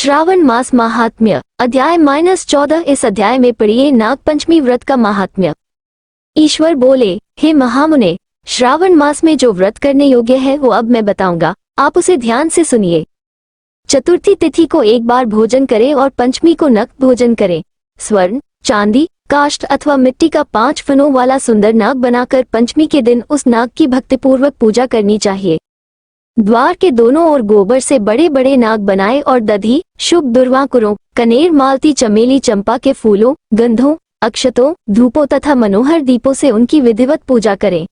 श्रावण मास महात्म्य अध्याय -14। इस अध्याय में पढ़िए नाग पंचमी व्रत का महात्म्य। ईश्वर बोले, हे महामुने, श्रावण मास में जो व्रत करने योग्य है वो अब मैं बताऊंगा, आप उसे ध्यान से सुनिए। चतुर्थी तिथि को एक बार भोजन करें और पंचमी को नक्त भोजन करें। स्वर्ण, चांदी, काष्ठ अथवा मिट्टी का 5 फनों वाला सुंदर नाग बनाकर पंचमी के दिन उस नाग की भक्तिपूर्वक पूजा करनी चाहिए। द्वार के दोनों ओर गोबर से बड़े बड़े नाग बनाए और दधी, शुभ दुर्वांकुरों, कनेर, मालती, चमेली, चंपा के फूलों, गंधों, अक्षतों, धूपों तथा मनोहर दीपों से उनकी विधिवत पूजा करें।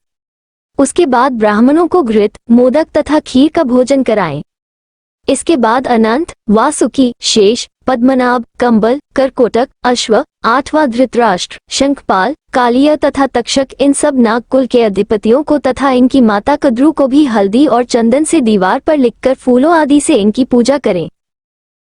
उसके बाद ब्राह्मणों को घृत, मोदक तथा खीर का भोजन कराएं। इसके बाद अनंत, वासुकी, शेष, पद्मनाभ, कंबल, करकोटक, अश्व, 8वां धृतराष्ट्र, शंखपाल, कालिया तथा तक्षक इन सब नागकुल के अधिपतियों को तथा इनकी माता कद्रू को भी हल्दी और चंदन से दीवार पर लिखकर फूलों आदि से इनकी पूजा करें।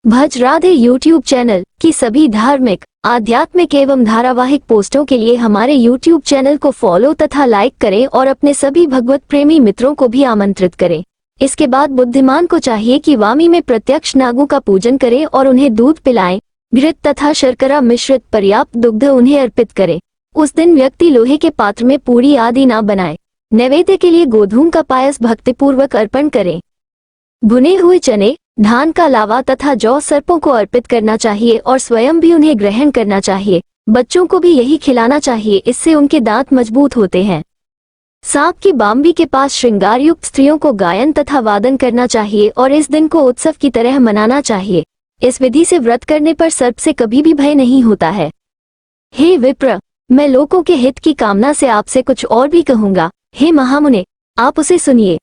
भज राधे यूट्यूब चैनल की सभी धार्मिक, आध्यात्मिक एवं धारावाहिक पोस्टों के लिए हमारे यूट्यूब चैनल को फॉलो तथा लाइक करें और अपने सभी भगवत प्रेमी मित्रों को भी आमंत्रित करें। इसके बाद बुद्धिमान को चाहिए कि वामी में प्रत्यक्ष नागों का पूजन करे और उन्हें दूध पिलाएं, घृत तथा शर्करा मिश्रित पर्याप्त दुग्ध उन्हें अर्पित करे। उस दिन व्यक्ति लोहे के पात्र में पूरी आदि ना बनाए। नैवेद्य के लिए गोधूम का पायस भक्तिपूर्वक अर्पण करें। भुने हुए चने, धान का लावा तथा जौ सर्पों को अर्पित करना चाहिए और स्वयं भी उन्हें ग्रहण करना चाहिए। बच्चों को भी यही खिलाना चाहिए, इससे उनके दांत मजबूत होते हैं। सांप की बाम्बी के पास श्रृंगार युक्त स्त्रियों को गायन तथा वादन करना चाहिए और इस दिन को उत्सव की तरह मनाना चाहिए। इस विधि से व्रत करने पर सर्प से कभी भी भय नहीं होता है। हे विप्र, मैं लोगों के हित की कामना से आपसे कुछ और भी कहूंगा। हे महामुने, आप उसे सुनिए।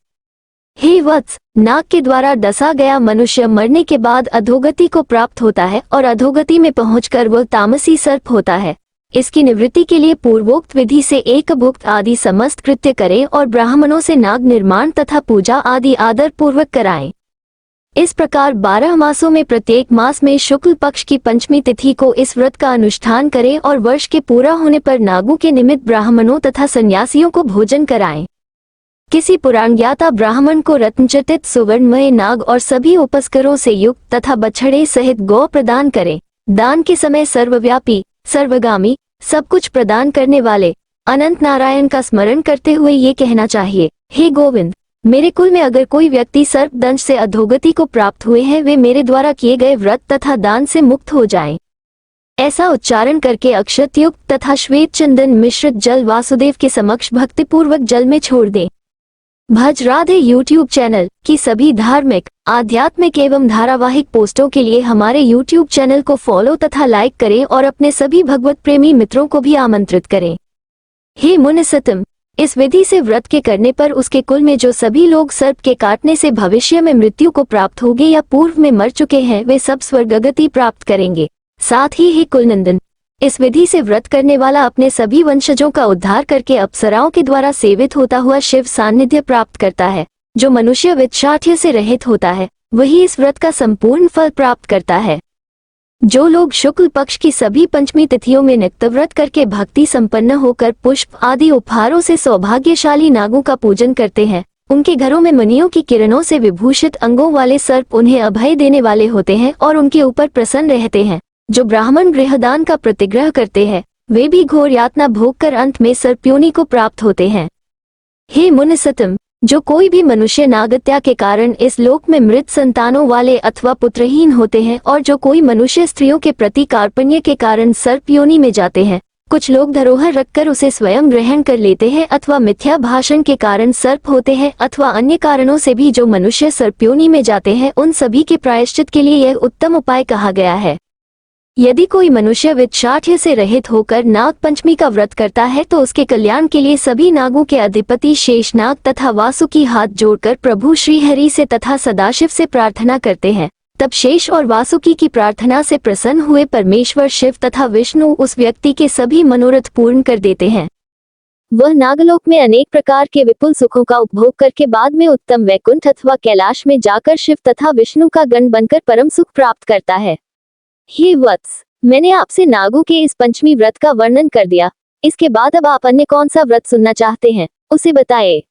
हे वत्स, नाग के द्वारा डसा गया मनुष्य मरने के बाद अधोगति को प्राप्त होता है और अधोगति में पहुंचकर वह तामसी सर्प होता है। इसकी निवृत्ति के लिए पूर्वोक्त विधि से एक भुक्त आदि समस्त कृत्य करें और ब्राह्मणों से नाग निर्माण तथा पूजा आदि आदर पूर्वक कराएं। इस प्रकार 12 मासों में प्रत्येक मास में शुक्ल पक्ष की पंचमी तिथि को इस व्रत का अनुष्ठान करें और वर्ष के पूरा होने पर नागों के निमित्त ब्राह्मणों तथा सन्यासियों को भोजन कराएं। किसी पुराण ज्ञाता ब्राह्मण को रत्नचटित सुवर्णमय नाग और सभी उपस्करों से युक्त तथा बछड़े सहित गौ प्रदान करें। दान के समय सर्वव्यापी, सर्वगामी, सब कुछ प्रदान करने वाले अनंत नारायण का स्मरण करते हुए ये कहना चाहिए, हे गोविंद, मेरे कुल में अगर कोई व्यक्ति सर्प दंश से अधोगति को प्राप्त हुए हैं, वे मेरे द्वारा किए गए व्रत तथा दान से मुक्त हो जाएं। ऐसा उच्चारण करके अक्षत युक्त तथा श्वेत चंदन मिश्रित जल वासुदेव के समक्ष भक्तिपूर्वक जल में छोड़ दें। भज राधे यूट्यूब चैनल की सभी धार्मिक, आध्यात्मिक एवं धारावाहिक पोस्टों के लिए हमारे यूट्यूब चैनल को फॉलो तथा लाइक करें और अपने सभी भगवत प्रेमी मित्रों को भी आमंत्रित करें। हे मुनिसतम, इस विधि से व्रत के करने पर उसके कुल में जो सभी लोग सर्प के काटने से भविष्य में मृत्यु को प्राप्त होंगे या पूर्व में मर चुके हैं, वे सब स्वर्गगति प्राप्त करेंगे। साथ ही हे कुलनंदन, इस विधि से व्रत करने वाला अपने सभी वंशजों का उद्धार करके अप्सराओं के द्वारा सेवित होता हुआ शिव सान्निध्य प्राप्त करता है। जो मनुष्य वित्शाठ्य से रहित होता है, वही इस व्रत का संपूर्ण फल प्राप्त करता है। जो लोग शुक्ल पक्ष की सभी पंचमी तिथियों में नित्य व्रत करके भक्ति संपन्न होकर पुष्प आदि उपहारों से सौभाग्यशाली नागों का पूजन करते हैं, उनके घरों में मणियों की किरणों से विभूषित अंगों वाले सर्प उन्हें अभय देने वाले होते हैं और उनके ऊपर प्रसन्न रहते हैं। जो ब्राह्मण गृहदान का प्रतिग्रह करते हैं, वे भी घोर यातना भोग कर अंत में सर्पयोनि को प्राप्त होते हैं। हे मुनिसतम, जो कोई भी मनुष्य नागत्या के कारण इस लोक में मृत संतानों वाले अथवा पुत्रहीन होते हैं और जो कोई मनुष्य स्त्रियों के प्रति कार्पण्य के कारण सर्पयोनि में जाते हैं, कुछ लोग धरोहर रखकर उसे स्वयं ग्रहण कर लेते हैं अथवा मिथ्या भाषण के कारण सर्प होते हैं अथवा अन्य कारणों से भी जो मनुष्य सर्पयोनि में जाते हैं, उन सभी के प्रायश्चित के लिए यह उत्तम उपाय कहा गया है। यदि कोई मनुष्य वित्शाठ्य से रहित होकर नाग पंचमी का व्रत करता है तो उसके कल्याण के लिए सभी नागों के अधिपति शेषनाग तथा वासुकी हाथ जोड़कर प्रभु श्री हरि से तथा सदाशिव से प्रार्थना करते हैं। तब शेष और वासुकी की प्रार्थना से प्रसन्न हुए परमेश्वर शिव तथा विष्णु उस व्यक्ति के सभी मनोरथ पूर्ण कर देते हैं। वह नागलोक में अनेक प्रकार के विपुल सुखों का उपभोग करके बाद में उत्तम वैकुंठ अथवा कैलाश में जाकर शिव तथा विष्णु का गण बनकर परम सुख प्राप्त करता है। हे वत्स, मैंने आपसे नागों के इस पंचमी व्रत का वर्णन कर दिया। इसके बाद अब आप अन्य कौन सा व्रत सुनना चाहते हैं, उसे बताएं।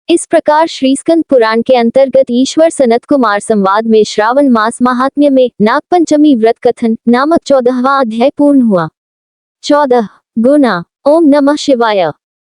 इस प्रकार श्रीस्कंद पुराण के अंतर्गत ईश्वर सनत कुमार संवाद में श्रावण मास महात्म्य में नागपंचमी व्रत कथन नामक 14वां अध्याय पूर्ण हुआ। 14 गुना। ओम नमः शिवाय।